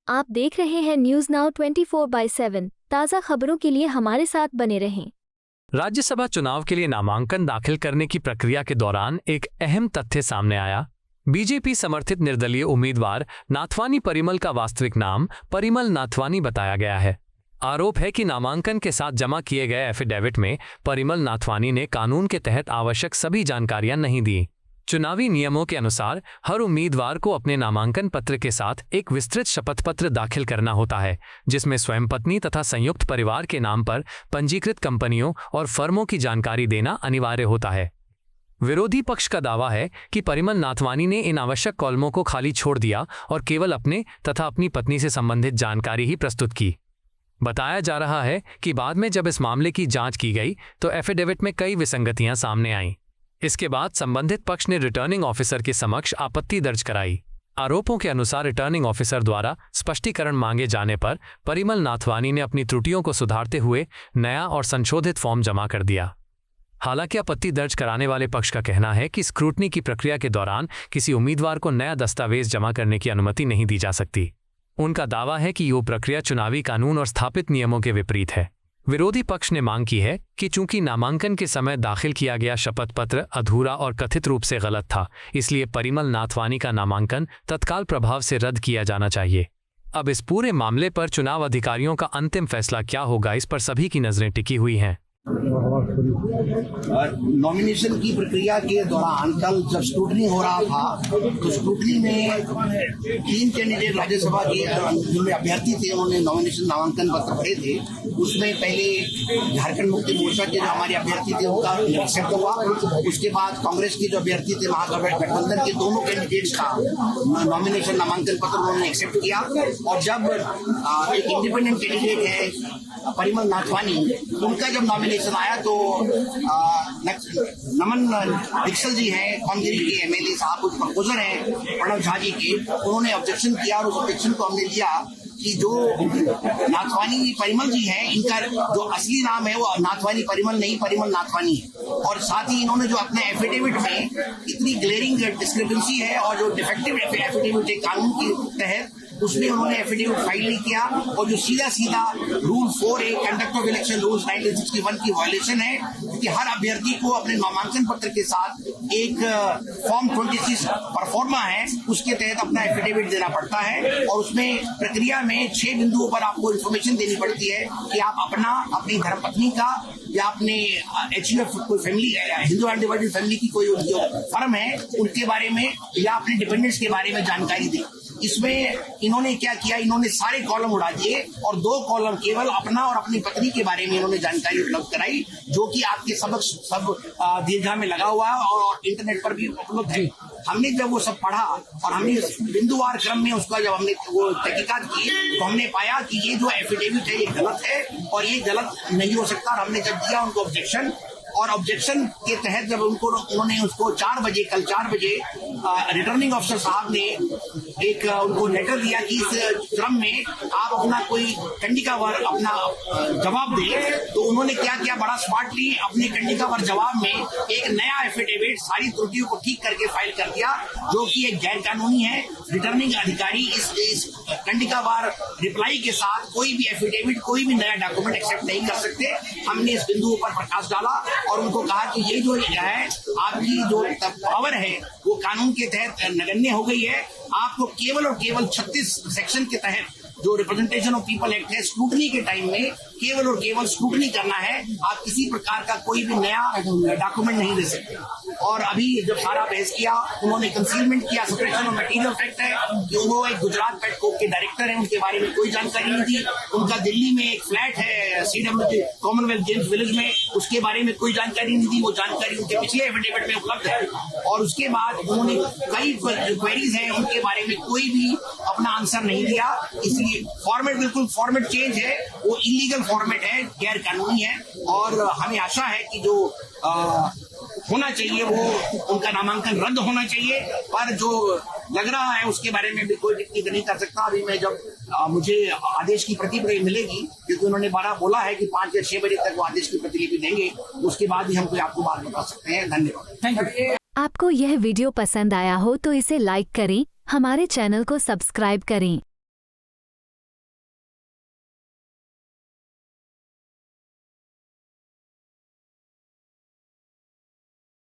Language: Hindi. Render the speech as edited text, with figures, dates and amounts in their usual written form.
आप देख रहे हैं न्यूज नाउ 24/7। ताज़ा खबरों के लिए हमारे साथ बने रहें। राज्यसभा चुनाव के लिए नामांकन दाखिल करने की प्रक्रिया के दौरान एक अहम तथ्य सामने आया। बीजेपी समर्थित निर्दलीय उम्मीदवार नाथवानी परिमल का वास्तविक नाम परिमल नाथवानी बताया गया है। आरोप है कि नामांकन के साथ जमा किए गए एफिडेविट में परिमल नाथवानी ने कानून के तहत आवश्यक सभी जानकारियां नहीं दी। चुनावी नियमों के अनुसार हर उम्मीदवार को अपने नामांकन पत्र के साथ एक विस्तृत शपथ पत्र दाखिल करना होता है, जिसमें स्वयं पत्नी तथा संयुक्त परिवार के नाम पर पंजीकृत कंपनियों और फर्मों की जानकारी देना अनिवार्य होता है। विरोधी पक्ष का दावा है कि परिमल नाथवानी ने इन आवश्यक कॉलमों को खाली छोड़ दिया और केवल अपने तथा अपनी पत्नी से संबंधित जानकारी ही प्रस्तुत की। बताया जा रहा है कि बाद में जब इस मामले की जांच की गई तो एफिडेविट में कई विसंगतियां सामने आईं। इसके बाद संबंधित पक्ष ने रिटर्निंग ऑफिसर के समक्ष आपत्ति दर्ज कराई। आरोपों के अनुसार रिटर्निंग ऑफिसर द्वारा स्पष्टीकरण मांगे जाने पर परिमल नाथवानी ने अपनी त्रुटियों को सुधारते हुए नया और संशोधित फॉर्म जमा कर दिया। हालांकि आपत्ति दर्ज कराने वाले पक्ष का कहना है कि स्क्रूटनी की प्रक्रिया के दौरान किसी उम्मीदवार को नया दस्तावेज जमा करने की अनुमति नहीं दी जा सकती। उनका दावा है कि ये प्रक्रिया चुनावी कानून और स्थापित नियमों के विपरीत है। विरोधी पक्ष ने मांग की है कि चूंकि नामांकन के समय दाखिल किया गया शपथ पत्र अधूरा और कथित रूप से गलत था, इसलिए परिमल नाथवानी का नामांकन तत्काल प्रभाव से रद्द किया जाना चाहिए। अब इस पूरे मामले पर चुनाव अधिकारियों का अंतिम फैसला क्या होगा, इस पर सभी की नजरें टिकी हुई हैं। नॉमिनेशन की प्रक्रिया के दौरान कल जब स्क्रूटनी हो रहा था तो स्क्रूटनी में 3 कैंडिडेट राज्यसभा के जिनमें अभ्यर्थी थे, उन्होंने नॉमिनेशन नामांकन पत्र भरे थे। उसमें पहले झारखंड मुक्ति मोर्चा के जो हमारे अभ्यर्थी थे उनका एक्सेप्ट हुआ। उसके बाद कांग्रेस के जो अभ्यर्थी थे महागठबंधन के दोनों कैंडिडेट्स का नॉमिनेशन नामांकन पत्र उन्होंने एक्सेप्ट किया। और जब एक इंडिपेंडेंट कैंडिडेट है परिमल नाथवानी, उनका जब नॉमिनेशन आया तो नमन डिक्सल जी हैं कौंदरी के एमएलए साहब, कुछ प्रपोजर हैं प्रणव झा जी के, उन्होंने ऑब्जेक्शन किया और उस ऑब्जेक्शन को हमने लिया कि जो नाथवानी परिमल जी हैं इनका जो असली नाम है वो नाथवानी परिमल नहीं, परिमल नाथवानी है। और साथ ही इन्होंने जो अपने एफिडेविट में इतनी ग्लेरिंग डिस्क्रिपेंसी है और जो डिफेक्टिव एफिडेविट है कानून के तहत, उसमें उन्होंने एफिडेविट फाइल नहीं किया और जो सीधा rule 4A conduct of election rules 1961 की वायलेशन है कि हर अभ्यर्थी को अपने नामांकन पत्र के साथ एक फॉर्म 26 परफॉर्मा है, उसके तहत अपना एफिडेविट देना पड़ता है। और उसमें प्रक्रिया में 6 बिंदुओं पर आपको इन्फॉर्मेशन देनी पड़ती है कि आप अपना, अपनी धर्मपत्नी का या अपने HUF कोई फैमिली हिंदू अनडिवाइडेड फैमिली की कोई जो फर्म है उनके बारे में या अपने डिपेंडेंट्स के बारे में जानकारी दें। इसमें इन्होंने क्या किया, इन्होंने सारे कॉलम उड़ा दिए और 2 कॉलम केवल अपना और अपनी पत्नी के बारे में इन्होंने जानकारी उपलब्ध कराई, जो कि आपके सब दीर्घा में लगा हुआ है और इंटरनेट पर भी उपलब्ध है। हमने जब वो सब पढ़ा और हमने बिंदुवार क्रम में उसका जब हमने वो तहकीकात की तो हमने पाया कि ये जो एफिडेविट है ये गलत है और ये गलत नहीं हो सकता। और हमने जब दिया उनको ऑब्जेक्शन, और ऑब्जेक्शन के तहत जब उन्होंने उसको 4 बजे कल 4 बजे रिटर्निंग ऑफिसर साहब ने एक उनको लेटर दिया कि इस क्रम में आप अपना कोई कंडिकावार अपना जवाब दें, तो उन्होंने क्या किया, बड़ा स्मार्टली अपने कंडिकावार जवाब में एक नया एफिडेविट सारी त्रुटियों को ठीक करके फाइल कर दिया, जो कि एक गैर कानूनी है। रिटर्निंग अधिकारी इस कंडिकावार रिप्लाई के साथ कोई भी एफिडेविट, कोई भी नया डॉक्यूमेंट एक्सेप्ट नहीं कर सकते। हमने इस बिंदु पर प्रकाश डाला और उनको कहा कि ये जो है आपकी जो पावर है वो कानून के तहत नगण्य हो गई है। आपको केवल और केवल 36 सेक्शन के तहत जो रिप्रेजेंटेशन ऑफ पीपल एक्ट है, स्क्रूटनी के टाइम में केवल और केवल स्क्रूटनी करना है, आप किसी प्रकार का कोई भी नया डॉक्यूमेंट नहीं दे सकते। और अभी जब सारा बहस किया, उन्होंने कंसीलमेंट किया, सप्रेशन ऑफ मटेरियल फैक्ट है कि वो एक गुजरात पेटकोक के डायरेक्टर है, उनके बारे में कोई जानकारी नहीं थी। उनका दिल्ली में एक फ्लैट है CWT कॉमनवेल्थ गेम्स विलेज में, उसके बारे में कोई जानकारी नहीं थी। वो जानकारी उनके पिछले एफिडेविट में उपलब्ध है। और उसके बाद उन्होंने कई क्वेरीज हैं उनके बारे में कोई भी अपना आंसर नहीं दिया। इसलिए फॉर्मेट बिल्कुल फॉर्मेट चेंज है, वो इलीगल फॉर्मेट है, गैर कानूनी है। और हमें आशा है कि जो होना चाहिए वो उनका नामांकन रद्द होना चाहिए, पर जो लग रहा है उसके बारे में भी कोई टिप्पणी नहीं कर सकता। अभी मैं जब मुझे आदेश की प्रतिलिपि मिलेगी, क्योंकि उन्होंने 12 बोला है कि 5 या 6 बजे तक वो आदेश की प्रतिलिपि देंगे, उसके बाद ही हम कोई आपको बात बता सकते हैं। धन्यवाद। Thank you. आपको यह वीडियो पसंद आया हो तो इसे लाइक करें, हमारे चैनल को सब्सक्राइब करें।